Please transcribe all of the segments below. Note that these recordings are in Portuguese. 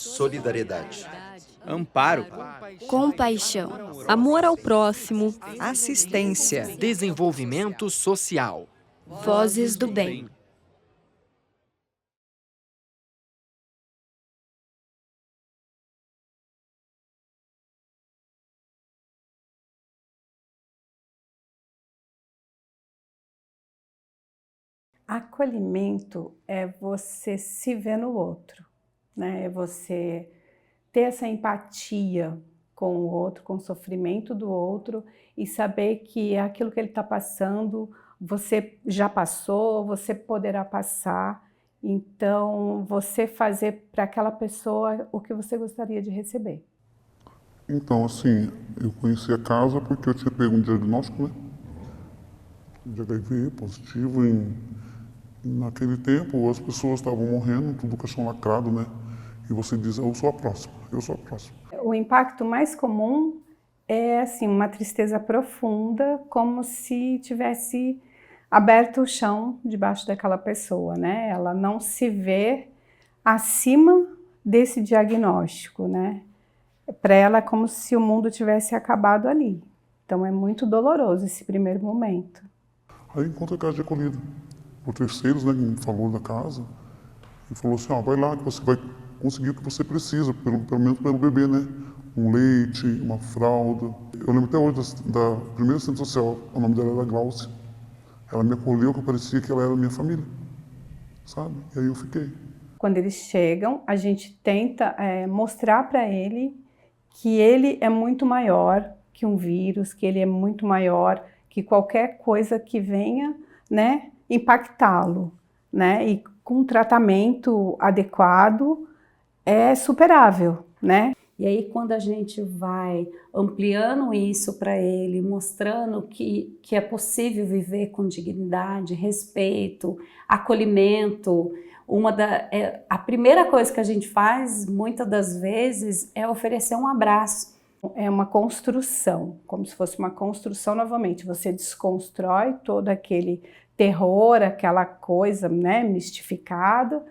solidariedade, amparo, compaixão, amor ao próximo, assistência, desenvolvimento social. vozes do bem. Acolhimento é você se ver no outro, né? É você ter essa empatia com o outro, com o sofrimento do outro e saber que aquilo que ele está passando, você já passou, você poderá passar. Então, você fazer para aquela pessoa o que você gostaria de receber. Então, assim, eu conheci a casa porque eu tinha pego um diagnóstico, né? De HIV positivo naquele tempo as pessoas estavam morrendo, tudo caixão lacrado, né? E você diz, eu sou a próxima, eu sou a próxima. O impacto mais comum é assim, uma tristeza profunda, como se tivesse aberto o chão debaixo daquela pessoa, né? Ela não se vê acima desse diagnóstico, né? Para ela é como se o mundo tivesse acabado ali. Então é muito doloroso esse primeiro momento. Aí encontra a casa de acolhida. Por terceiros, né, que me falou da casa, e falou assim, vai lá que você vai conseguir o que você precisa, pelo menos pelo bebê, né? Um leite, uma fralda. Eu lembro até hoje da primeira assistente social, o nome dela era Glaucia. Ela me acolheu, que parecia que ela era minha família, sabe? E aí eu fiquei. Quando eles chegam, a gente tenta mostrar para ele que ele é muito maior que um vírus, que ele é muito maior que qualquer coisa que venha, né, impactá-lo, né? E com um tratamento adequado é superável, né? E aí quando a gente vai ampliando isso para ele, mostrando que é possível viver com dignidade, respeito, acolhimento, a primeira coisa que a gente faz, muitas das vezes, é oferecer um abraço. É uma construção, como se fosse uma construção novamente. Você desconstrói todo aquele terror, aquela coisa, né, mistificada,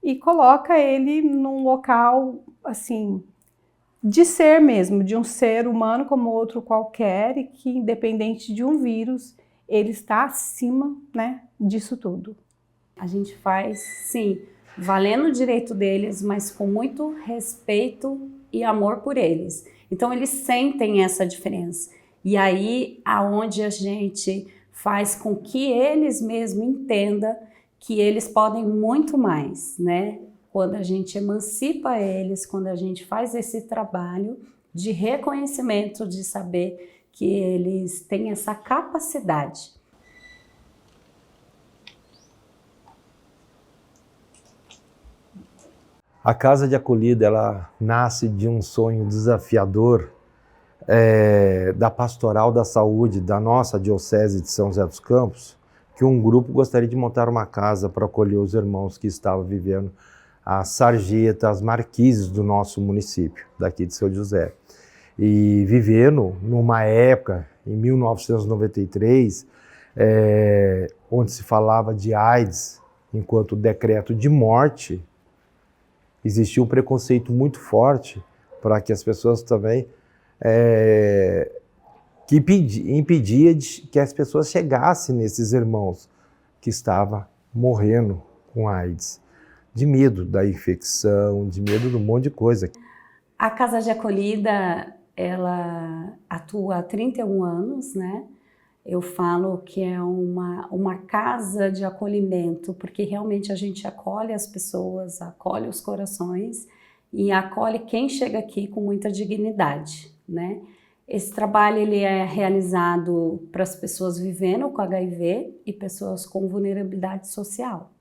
e coloca ele num local, assim, de ser mesmo, de um ser humano como outro qualquer, e que, independente de um vírus, ele está acima, né, disso tudo. A gente faz, sim, valendo o direito deles, mas com muito respeito e amor por eles. Então eles sentem essa diferença. E aí aonde a gente faz com que eles mesmos entendam que eles podem muito mais, né? Quando a gente emancipa eles, quando a gente faz esse trabalho de reconhecimento, de saber que eles têm essa capacidade. A Casa de Acolhida, ela nasce de um sonho desafiador da Pastoral da Saúde da nossa Diocese de São José dos Campos, que um grupo gostaria de montar uma casa para acolher os irmãos que estavam vivendo as sarjetas, as marquises do nosso município, daqui de São José. E vivendo numa época, em 1993, onde se falava de AIDS enquanto decreto de morte, existia um preconceito muito forte para que as pessoas também que impedia que as pessoas chegassem nesses irmãos que estavam morrendo com AIDS, de medo da infecção, de medo de um monte de coisa. A Casa de Acolhida, ela atua há 31 anos, né? Eu falo que é uma casa de acolhimento, porque realmente a gente acolhe as pessoas, acolhe os corações e acolhe quem chega aqui com muita dignidade, né? Esse trabalho ele é realizado para as pessoas vivendo com HIV e pessoas com vulnerabilidade social.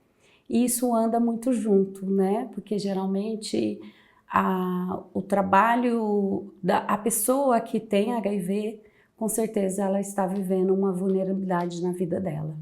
E isso anda muito junto, né? Porque geralmente o trabalho a pessoa que tem HIV, com certeza ela está vivendo uma vulnerabilidade na vida dela.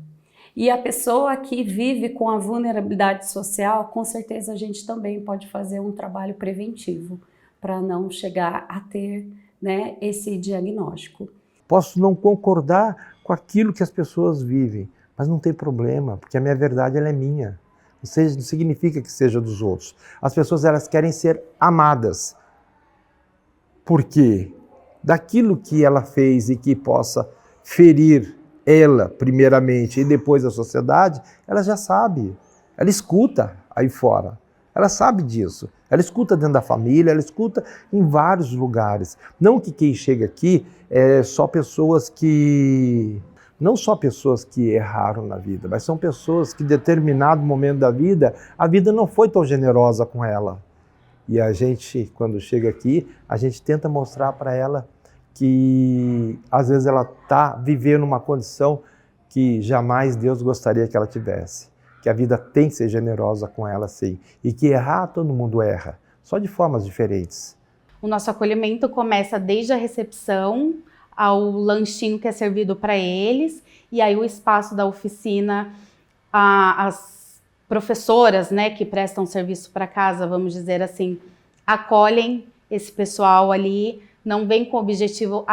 E a pessoa que vive com a vulnerabilidade social, com certeza a gente também pode fazer um trabalho preventivo para não chegar a ter, né, esse diagnóstico. Posso não concordar com aquilo que as pessoas vivem, mas não tem problema, porque a minha verdade ela é minha. Não significa que seja dos outros. As pessoas, elas querem ser amadas. Por quê? Daquilo que ela fez e que possa ferir ela, primeiramente, e depois a sociedade, ela já sabe. Ela escuta aí fora. Ela sabe disso. Ela escuta dentro da família, ela escuta em vários lugares. Não que quem chega aqui é só pessoas que... Não só pessoas que erraram na vida, mas são pessoas que em determinado momento da vida, a vida não foi tão generosa com ela. E a gente, quando chega aqui, a gente tenta mostrar para ela que às vezes ela está vivendo uma condição que jamais Deus gostaria que ela tivesse. Que a vida tem que ser generosa com ela, sim. E que errar, todo mundo erra, só de formas diferentes. O nosso acolhimento começa desde a recepção, ao lanchinho que é servido para eles, e aí o espaço da oficina, as professoras, né, que prestam serviço para casa, vamos dizer assim, acolhem esse pessoal ali, não vem com o objetivo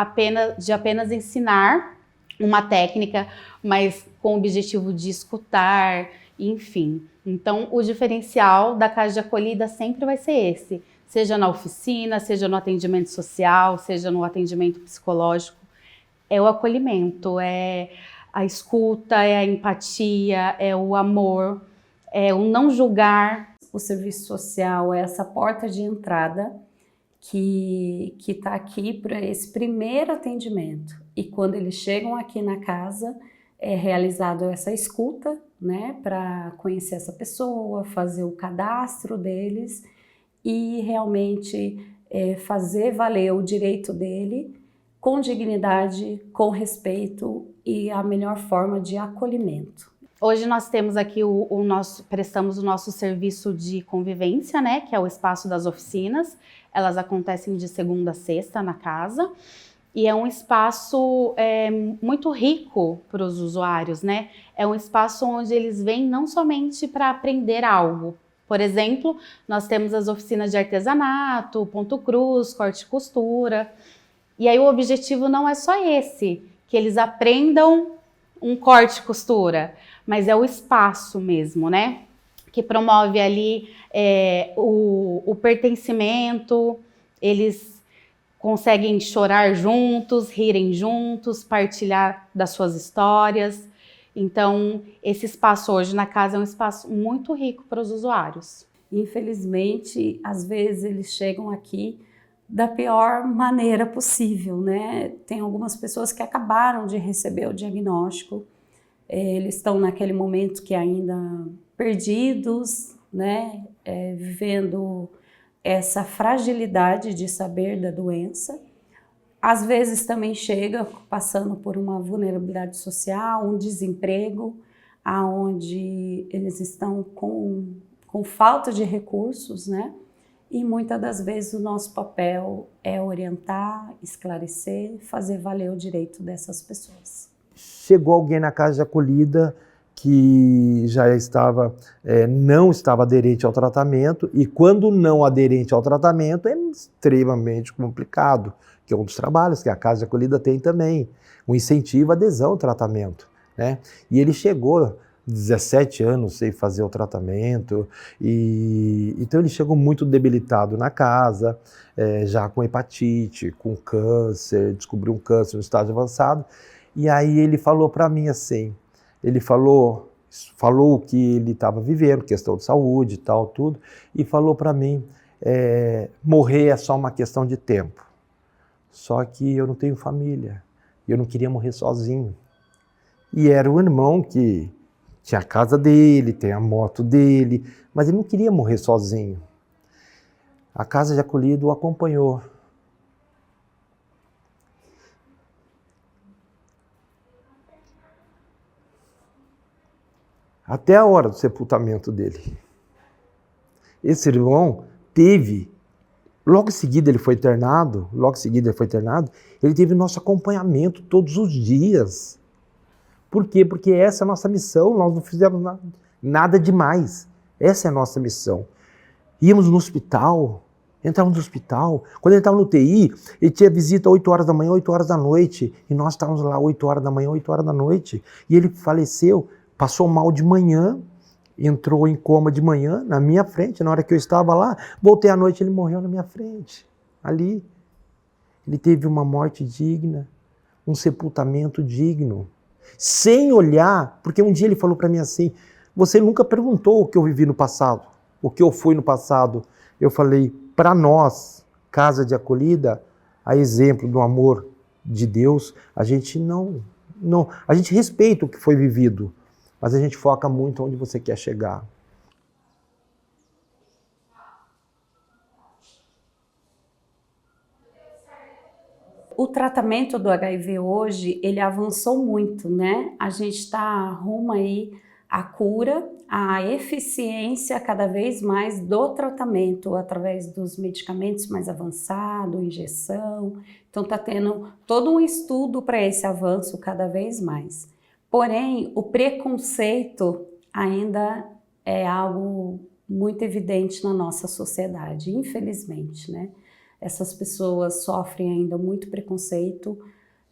de apenas ensinar uma técnica, mas com o objetivo de escutar, enfim. Então, o diferencial da casa de acolhida sempre vai ser esse, seja na oficina, seja no atendimento social, seja no atendimento psicológico, é o acolhimento, é a escuta, é a empatia, é o amor, é o não julgar. O serviço social é essa porta de entrada que está aqui para esse primeiro atendimento. E quando eles chegam aqui na casa, é realizado essa escuta, né, para conhecer essa pessoa, fazer o cadastro deles e realmente fazer valer o direito dele com dignidade, com respeito e a melhor forma de acolhimento. Hoje nós temos aqui prestamos o nosso serviço de convivência, né, que é o espaço das oficinas. Elas acontecem de segunda a sexta na casa. E é um espaço muito rico para os usuários, né? É um espaço onde eles vêm não somente para aprender algo. Por exemplo, nós temos as oficinas de artesanato, ponto cruz, corte e costura. E aí o objetivo não é só esse, que eles aprendam um corte e costura, mas é o espaço mesmo, né? Que promove ali o pertencimento, eles conseguem chorar juntos, rirem juntos, partilhar das suas histórias. Então, esse espaço hoje na casa é um espaço muito rico para os usuários. Infelizmente, às vezes eles chegam aqui da pior maneira possível, né? Tem algumas pessoas que acabaram de receber o diagnóstico, eles estão naquele momento que ainda perdidos, né? Vivendo essa fragilidade de saber da doença. Às vezes também chega passando por uma vulnerabilidade social, um desemprego, aonde eles estão com falta de recursos, né? E muitas das vezes o nosso papel é orientar, esclarecer, fazer valer o direito dessas pessoas. Chegou alguém na casa de acolhida que já não estava aderente ao tratamento, e quando não aderente ao tratamento é extremamente complicado, que é um dos trabalhos que a casa de acolhida tem também, um incentivo à adesão ao tratamento, né? E ele chegou 17 anos sem fazer o tratamento, então ele chegou muito debilitado na casa, já com hepatite, com câncer, descobriu um câncer no estágio avançado, e aí ele falou para mim assim, ele falou o que ele estava vivendo, questão de saúde e tal, tudo, e falou para mim, morrer é só uma questão de tempo. Só que eu não tenho família, eu não queria morrer sozinho. E era um irmão que tinha a casa dele, tem a moto dele, mas ele não queria morrer sozinho. A casa de acolhida o acompanhou. Até a hora do sepultamento dele. Esse irmão teve, logo em seguida ele foi internado, ele teve nosso acompanhamento todos os dias. Por quê? Porque essa é a nossa missão, nós não fizemos nada demais. Essa é a nossa missão. Íamos no hospital, entrávamos no hospital, quando ele estava no UTI, ele tinha visita 8 horas da manhã, 8 horas da noite, e nós estávamos lá 8 horas da manhã, 8 horas da noite, e ele faleceu. Passou mal de manhã, entrou em coma de manhã, na minha frente, na hora que eu estava lá. Voltei à noite, ele morreu na minha frente, ali. Ele teve uma morte digna, um sepultamento digno, sem olhar, porque um dia ele falou para mim assim, você nunca perguntou o que eu vivi no passado, o que eu fui no passado. Eu falei, para nós, casa de acolhida, a exemplo do amor de Deus, a gente a gente respeita o que foi vivido, mas a gente foca muito onde você quer chegar. O tratamento do HIV hoje, ele avançou muito, né? A gente está rumo aí à cura, à eficiência cada vez mais do tratamento através dos medicamentos mais avançados, injeção. Então está tendo todo um estudo para esse avanço cada vez mais. Porém, o preconceito ainda é algo muito evidente na nossa sociedade, infelizmente, né? Essas pessoas sofrem ainda muito preconceito,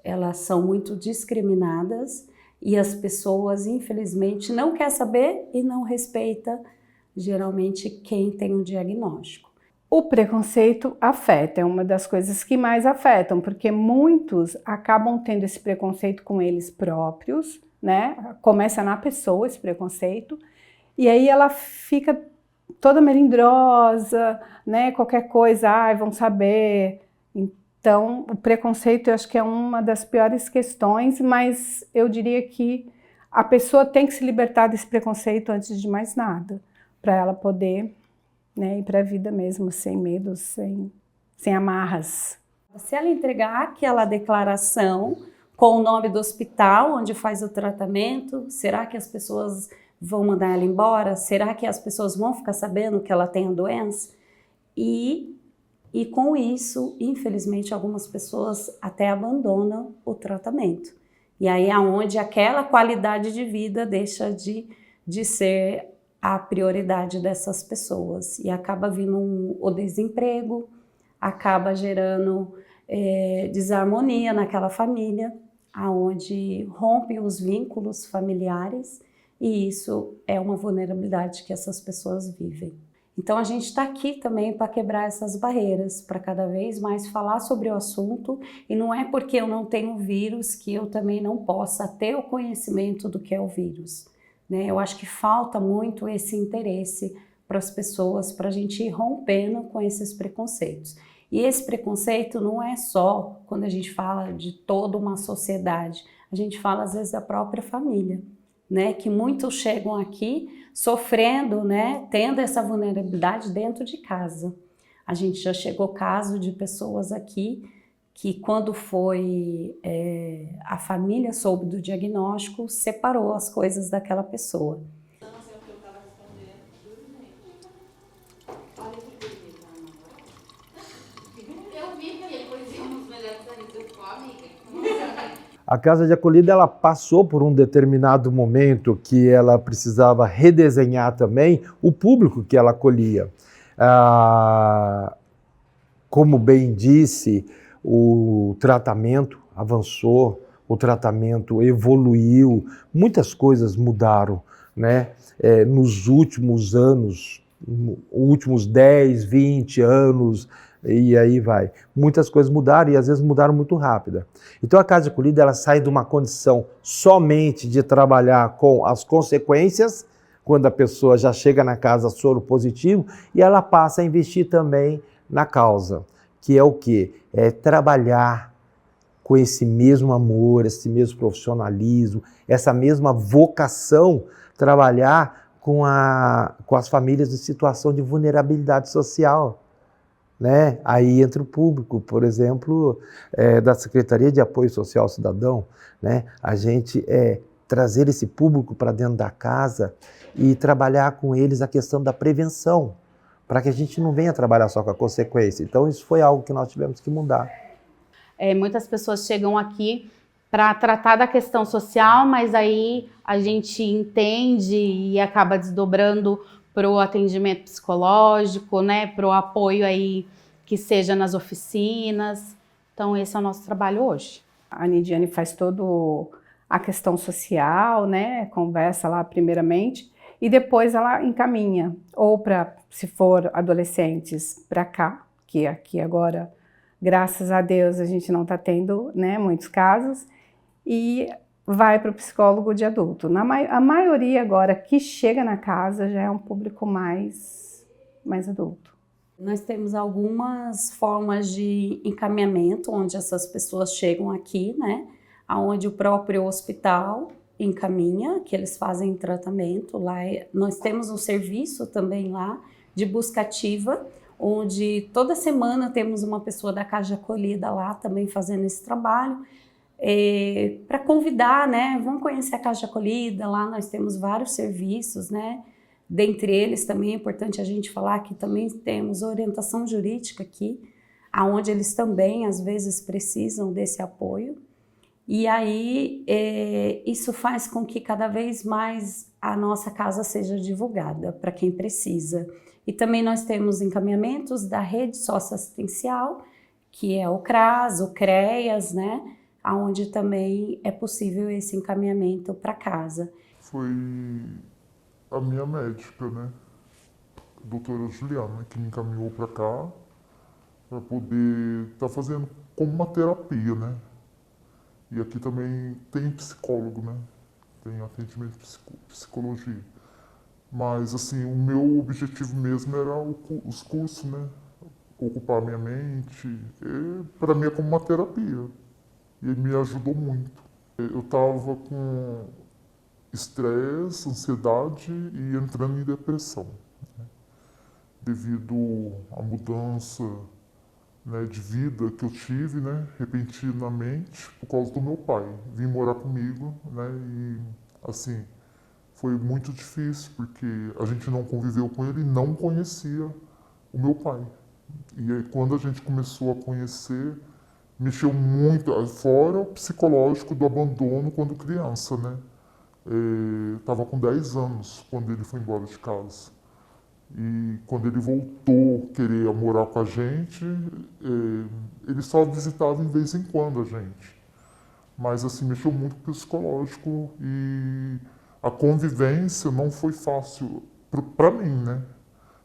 elas são muito discriminadas e as pessoas, infelizmente, não querem saber e não respeita, geralmente, quem tem um diagnóstico. O preconceito afeta, é uma das coisas que mais afetam, porque muitos acabam tendo esse preconceito com eles próprios, né? Começa na pessoa esse preconceito, e aí ela fica toda melindrosa, né? Qualquer coisa, vão saber. Então, o preconceito eu acho que é uma das piores questões, mas eu diria que a pessoa tem que se libertar desse preconceito antes de mais nada, para ela poder, né, ir para a vida mesmo, sem medo, sem amarras. Se ela entregar aquela declaração com o nome do hospital onde faz o tratamento, será que as pessoas vão mandar ela embora? Será que as pessoas vão ficar sabendo que ela tem a doença? E com isso, infelizmente, algumas pessoas até abandonam o tratamento. E aí é onde aquela qualidade de vida deixa de ser a prioridade dessas pessoas. E acaba vindo o desemprego, acaba gerando desarmonia naquela família, aonde rompe os vínculos familiares, e isso é uma vulnerabilidade que essas pessoas vivem. Então a gente está aqui também para quebrar essas barreiras, para cada vez mais falar sobre o assunto, e não é porque eu não tenho vírus que eu também não possa ter o conhecimento do que é o vírus, né? Eu acho que falta muito esse interesse para as pessoas, para a gente ir rompendo com esses preconceitos. E esse preconceito não é só quando a gente fala de toda uma sociedade, a gente fala às vezes da própria família, né? Que muitos chegam aqui sofrendo, né? Tendo essa vulnerabilidade dentro de casa. A gente já chegou caso de pessoas aqui que quando foi a família soube do diagnóstico, separou as coisas daquela pessoa. A casa de acolhida ela passou por um determinado momento que ela precisava redesenhar também o público que ela acolhia. Como bem disse, o tratamento avançou, o tratamento evoluiu, muitas coisas mudaram, né? Nos últimos anos, últimos 10, 20 anos, e aí vai. Muitas coisas mudaram e às vezes mudaram muito rápido. Então a casa de acolhida ela sai de uma condição somente de trabalhar com as consequências, quando a pessoa já chega na casa soro positivo, e ela passa a investir também na causa, que é o quê? É trabalhar com esse mesmo amor, esse mesmo profissionalismo, essa mesma vocação, trabalhar com as famílias em situação de vulnerabilidade social. Né? Aí entra o público, por exemplo, da Secretaria de Apoio Social ao Cidadão, né? A gente trazer esse público para dentro da casa e trabalhar com eles a questão da prevenção, para que a gente não venha trabalhar só com a consequência. Então isso foi algo que nós tivemos que mudar. Muitas pessoas chegam aqui para tratar da questão social, mas aí a gente entende e acaba desdobrando para o atendimento psicológico, né, para o apoio aí que seja nas oficinas. Então esse é o nosso trabalho hoje. A Nidiane faz toda a questão social, né, conversa lá primeiramente, e depois ela encaminha, ou para, se for adolescentes, para cá, que aqui agora, graças a Deus, a gente não está tendo, né, muitos casos, e vai para o psicólogo de adulto. A maioria agora que chega na casa já é um público mais adulto. Nós temos algumas formas de encaminhamento, onde essas pessoas chegam aqui, né, onde o próprio hospital encaminha, que eles fazem tratamento. Lá nós temos um serviço também lá de busca ativa, onde toda semana temos uma pessoa da Casa de Acolhida lá também fazendo esse trabalho, para convidar, né, vão conhecer a Casa de Acolhida. Lá nós temos vários serviços, né, dentre eles também é importante a gente falar que também temos orientação jurídica aqui, aonde eles também às vezes precisam desse apoio. E aí isso faz com que cada vez mais a nossa casa seja divulgada para quem precisa. E também nós temos encaminhamentos da rede socioassistencial, que é o CRAS, o CREAS, né, onde também é possível esse encaminhamento para casa. Foi a minha médica, né, a doutora Juliana, que me encaminhou para cá, para poder estar fazendo como uma terapia, né. E aqui também tem psicólogo, né, tem atendimento de psicologia. Mas, assim, o meu objetivo mesmo era os cursos, né, ocupar minha mente. Para mim é como uma terapia. E me ajudou muito. Eu estava com estresse, ansiedade e entrando em depressão, né? Devido à mudança, né, de vida que eu tive, né, repentinamente, por causa do meu pai. Vim morar comigo, né, e assim, foi muito difícil, porque a gente não conviveu com ele e não conhecia o meu pai. E aí, quando a gente começou a conhecer, mexeu muito, fora o psicológico do abandono quando criança, né? Estava com 10 anos quando ele foi embora de casa. E quando ele voltou a querer morar com a gente, ele só visitava em vez em quando a gente. Mas assim, mexeu muito com o psicológico e a convivência não foi fácil para mim, né?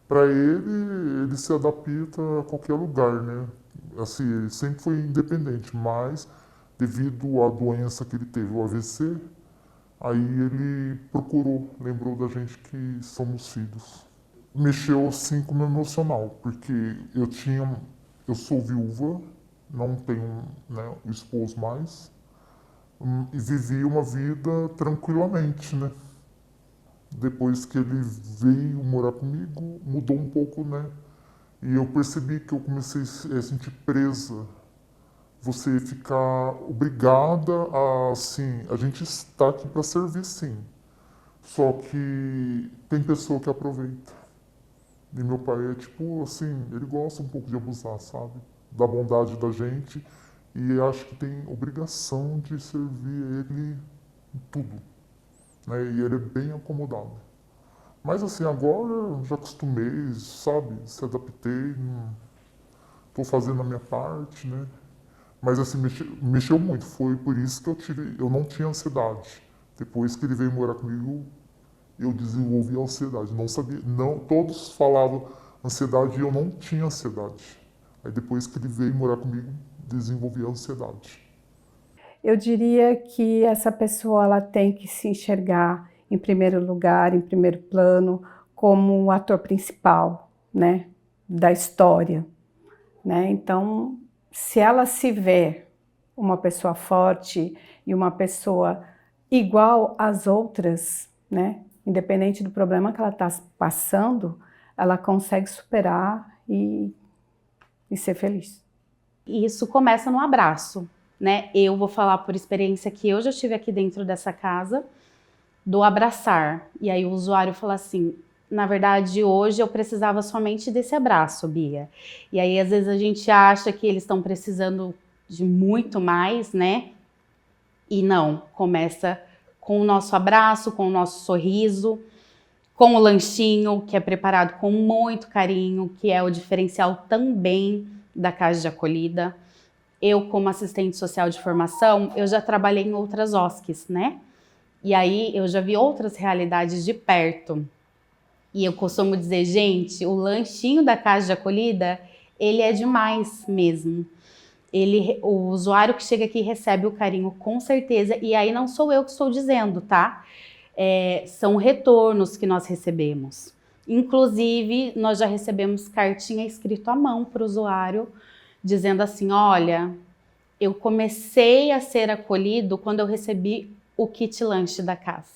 Para ele se adapta a qualquer lugar, né? Assim, ele sempre foi independente, mas devido à doença que ele teve, o AVC, aí ele lembrou da gente que somos filhos. Mexeu assim com o meu emocional, porque eu sou viúva, não tenho, né, o esposo mais, e vivi uma vida tranquilamente, né? Depois que ele veio morar comigo, mudou um pouco, né? E eu percebi que eu comecei a sentir presa. Você ficar obrigada a, assim, a gente está aqui para servir, sim. Só que tem pessoa que aproveita. E meu pai é tipo, assim, ele gosta um pouco de abusar, sabe? Da bondade da gente. E acho que tem obrigação de servir ele em tudo, né? E ele é bem acomodado. Mas assim, agora eu já acostumei, sabe? Se adaptei, estou fazendo a minha parte, né? Mas assim, mexeu muito. Foi por isso que eu não tinha ansiedade. Depois que ele veio morar comigo, eu desenvolvi a ansiedade. Não sabia, não, todos falavam ansiedade e eu não tinha ansiedade. Aí depois que ele veio morar comigo, desenvolvi a ansiedade. Eu diria que essa pessoa ela tem que se enxergar em primeiro lugar, em primeiro plano, como o ator principal, né, da história, né? Então, se ela se vê uma pessoa forte e uma pessoa igual às outras, né, independente do problema que ela está passando, ela consegue superar e ser feliz. E isso começa no abraço, né? Eu vou falar por experiência que eu já estive aqui dentro dessa casa, do abraçar. E aí o usuário fala assim, na verdade hoje eu precisava somente desse abraço, Bia. E aí às vezes a gente acha que eles estão precisando de muito mais, né? E não, começa com o nosso abraço, com o nosso sorriso, com o lanchinho que é preparado com muito carinho, que é o diferencial também da Casa de Acolhida. Eu, como assistente social de formação, eu já trabalhei em outras OSCs, né? E aí eu já vi outras realidades de perto. E eu costumo dizer, gente, o lanchinho da casa de acolhida, ele é demais mesmo. O usuário que chega aqui recebe o carinho com certeza, e aí não sou eu que estou dizendo, tá? São retornos que nós recebemos. Inclusive, nós já recebemos cartinha escrita à mão para o usuário, dizendo assim, olha, eu comecei a ser acolhido quando eu recebi o kit lanche da casa.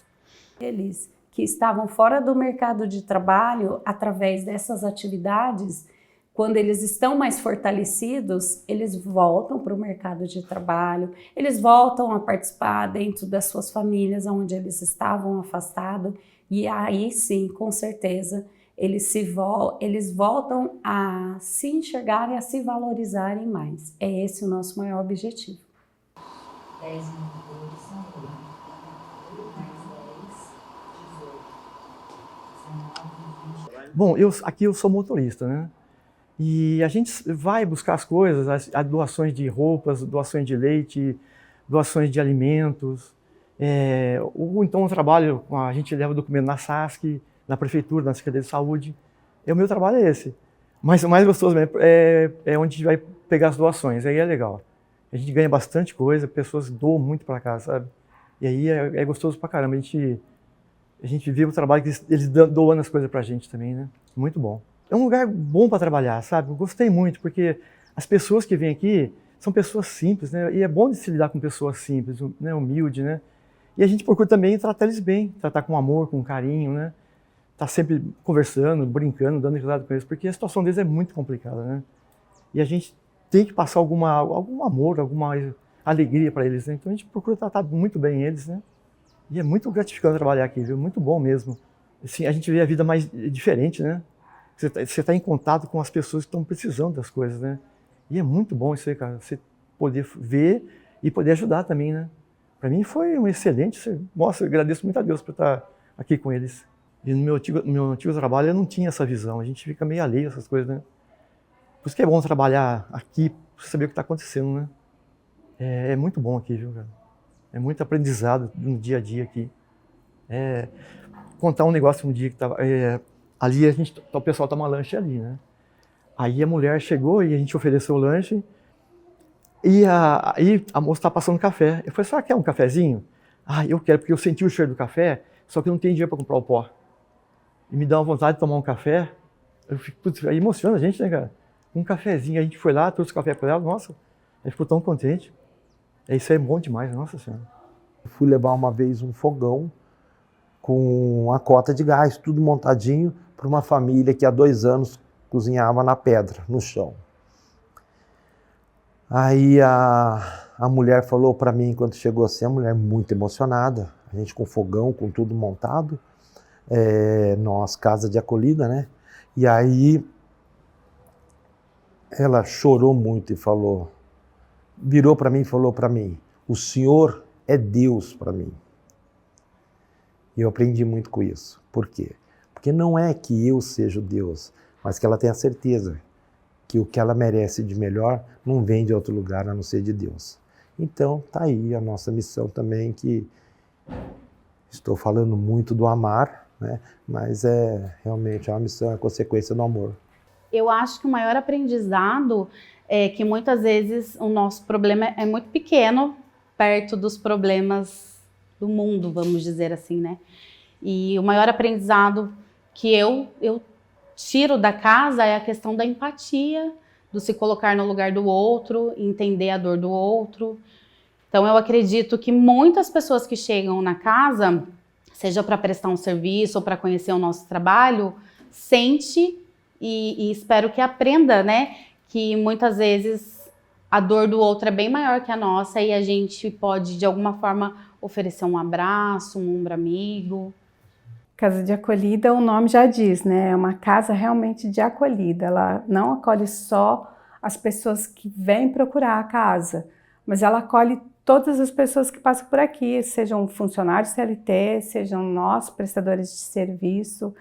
Eles que estavam fora do mercado de trabalho, através dessas atividades, quando eles estão mais fortalecidos, eles voltam para o mercado de trabalho, eles voltam a participar dentro das suas famílias, onde eles estavam afastados, e aí sim, com certeza, eles voltam a se enxergarem, a se valorizarem mais. É esse o nosso maior objetivo. 10 monitores são 8, mais 10, 18, 19, 20. Bom, aqui eu sou motorista, né? E a gente vai buscar as coisas, as doações de roupas, doações de leite, doações de alimentos. Ou então o trabalho, a gente leva documento na SASC, na prefeitura, na Secretaria de Saúde. O meu trabalho é esse. Mas o mais gostoso mesmo é onde a gente vai pegar as doações, aí é legal. A gente ganha bastante coisa, pessoas doam muito para cá, sabe? E aí é gostoso pra caramba, a gente vê o trabalho que eles doando as coisas pra gente também, né? Muito bom. É um lugar bom para trabalhar, sabe? Eu gostei muito, porque as pessoas que vêm aqui são pessoas simples, né? E é bom de se lidar com pessoas simples, né? Humilde, né? E a gente procura também tratar eles bem, tratar com amor, com carinho, né? Tá sempre conversando, brincando, dando risada com eles, porque a situação deles é muito complicada, né? E a gente tem que passar algum amor, alguma alegria para eles, né? Então a gente procura tratar muito bem eles, né? E é muito gratificante trabalhar aqui, viu? Muito bom mesmo. Assim, a gente vê a vida mais diferente, né? Você tá em contato com as pessoas que estão precisando das coisas, né? E é muito bom isso aí, cara. Você poder ver e poder ajudar também, né? Para mim foi um excelente. Nossa, eu agradeço muito a Deus por estar aqui com eles. E no meu antigo trabalho eu não tinha essa visão. A gente fica meio alheio a essas coisas, né? Por isso que é bom trabalhar aqui, para saber o que está acontecendo, né? É muito bom aqui, viu, cara? É muito aprendizado no dia a dia aqui. Contar um negócio um dia que estava... ali o pessoal toma lanche ali, né? Aí a mulher chegou e a gente ofereceu o lanche. E aí a moça está passando café. Eu falei, será que quer um cafezinho? Ah, eu quero, porque eu senti o cheiro do café, só que eu não tenho dinheiro para comprar o pó. E me dá uma vontade de tomar um café. Eu fico, putz, aí emociona a gente, né, cara? Um cafezinho. A gente foi lá, trouxe o café para ela, nossa, ela ficou tão contente. Isso é bom demais, nossa senhora. Eu fui levar uma vez um fogão com a cota de gás, tudo montadinho, para uma família que há 2 anos cozinhava na pedra, no chão. Aí a mulher falou para mim, quando chegou assim, a mulher muito emocionada, a gente com fogão, com tudo montado, nós, casa de acolhida, né? E aí ela chorou muito e falou, virou para mim e falou para mim, o Senhor é Deus para mim. E eu aprendi muito com isso. Por quê? Porque não é que eu seja o Deus, mas que ela tenha certeza que o que ela merece de melhor não vem de outro lugar a não ser de Deus. Então, tá aí a nossa missão também, que estou falando muito do amar, né? Mas realmente uma missão, é consequência do amor. Eu acho que o maior aprendizado é que muitas vezes o nosso problema é muito pequeno perto dos problemas do mundo, vamos dizer assim, né? E o maior aprendizado que eu tiro da casa é a questão da empatia, do se colocar no lugar do outro, entender a dor do outro. Então eu acredito que muitas pessoas que chegam na casa, seja para prestar um serviço ou para conhecer o nosso trabalho, sente e espero que aprenda, né? Que muitas vezes a dor do outro é bem maior que a nossa e a gente pode, de alguma forma, oferecer um abraço, um ombro amigo. Casa de acolhida, o nome já diz, né? É uma casa realmente de acolhida. Ela não acolhe só as pessoas que vêm procurar a casa, mas ela acolhe todas as pessoas que passam por aqui, sejam funcionários CLT, sejam nós, prestadores de serviço.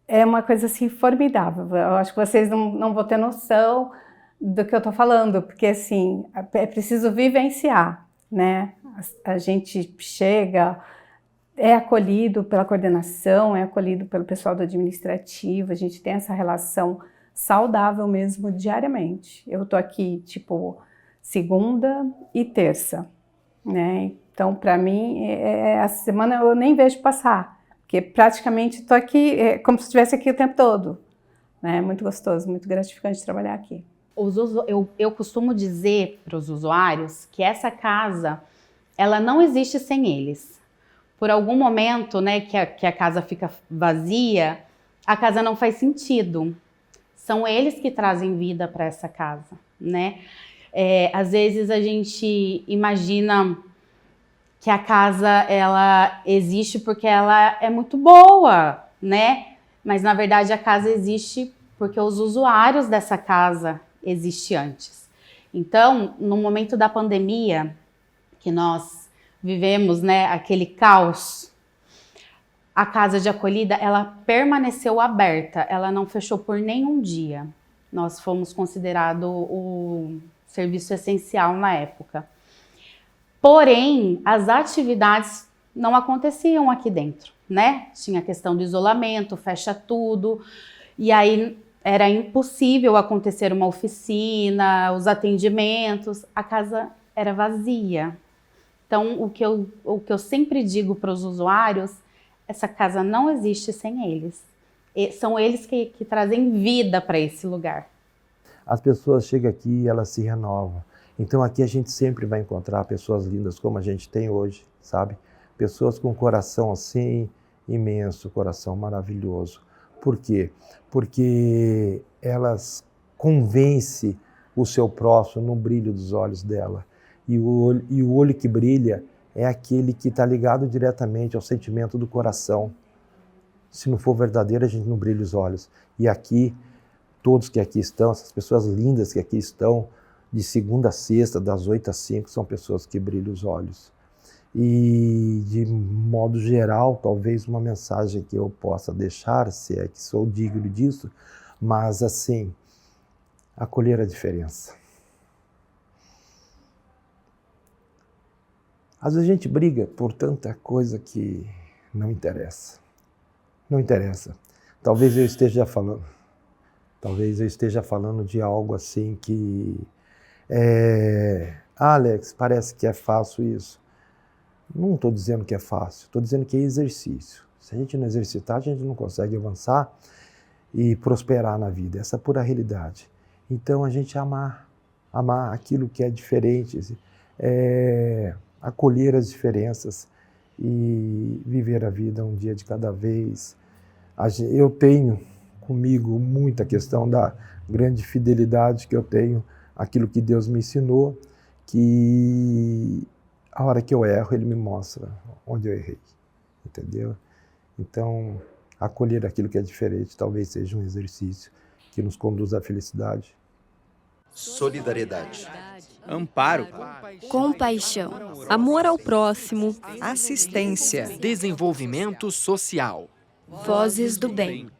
É uma coisa assim formidável. Eu acho que vocês não vão ter noção do que eu estou falando, porque assim, é preciso vivenciar, né? A gente chega, é acolhido pela coordenação, é acolhido pelo pessoal do administrativo, a gente tem essa relação saudável mesmo diariamente. Eu tô aqui, tipo, segunda e terça, né? Então, para mim, a semana eu nem vejo passar, porque praticamente tô aqui, como se estivesse aqui o tempo todo, né? Muito gostoso, muito gratificante trabalhar aqui. Eu costumo dizer para os usuários que essa casa, ela não existe sem eles. Por algum momento, né, que a casa fica vazia, a casa não faz sentido. São eles que trazem vida para essa casa, né? Às vezes a gente imagina que a casa ela existe porque ela é muito boa, né? Mas na verdade a casa existe porque os usuários dessa casa existem antes. Então, no momento da pandemia, que nós vivemos, né, aquele caos, a casa de acolhida, ela permaneceu aberta, ela não fechou por nenhum dia. Nós fomos considerados o serviço essencial na época. Porém, as atividades não aconteciam aqui dentro, né? Tinha a questão do isolamento, fecha tudo, e aí era impossível acontecer uma oficina, os atendimentos, a casa era vazia. Então, o que eu sempre digo para os usuários, essa casa não existe sem eles. São eles que trazem vida para esse lugar. As pessoas chegam aqui e elas se renovam. Então aqui a gente sempre vai encontrar pessoas lindas como a gente tem hoje, sabe? Pessoas com coração assim, imenso, coração maravilhoso. Por quê? Porque elas convencem o seu próximo no brilho dos olhos dela. E o olho que brilha é aquele que está ligado diretamente ao sentimento do coração. Se não for verdadeiro, a gente não brilha os olhos. E aqui, todos que aqui estão, essas pessoas lindas que aqui estão, de segunda a sexta, das 8 às 5, são pessoas que brilham os olhos. E, de modo geral, talvez uma mensagem que eu possa deixar, se é que sou digno disso, mas assim, acolher a diferença. Às vezes a gente briga por tanta coisa que não interessa. Não interessa. Talvez eu esteja falando de algo assim que... Alex, parece que é fácil isso. Não estou dizendo que é fácil, estou dizendo que é exercício. Se a gente não exercitar, a gente não consegue avançar e prosperar na vida. Essa é a pura realidade. Então a gente amar aquilo que é diferente, acolher as diferenças e viver a vida um dia de cada vez. Eu tenho comigo muita questão da grande fidelidade que eu tenho àquilo que Deus me ensinou, que a hora que eu erro, Ele me mostra onde eu errei, entendeu? Então, acolher aquilo que é diferente talvez seja um exercício que nos conduz à felicidade. Solidariedade. Amparo. Compaixão. Amor ao próximo. Assistência. Desenvolvimento social. Vozes do bem.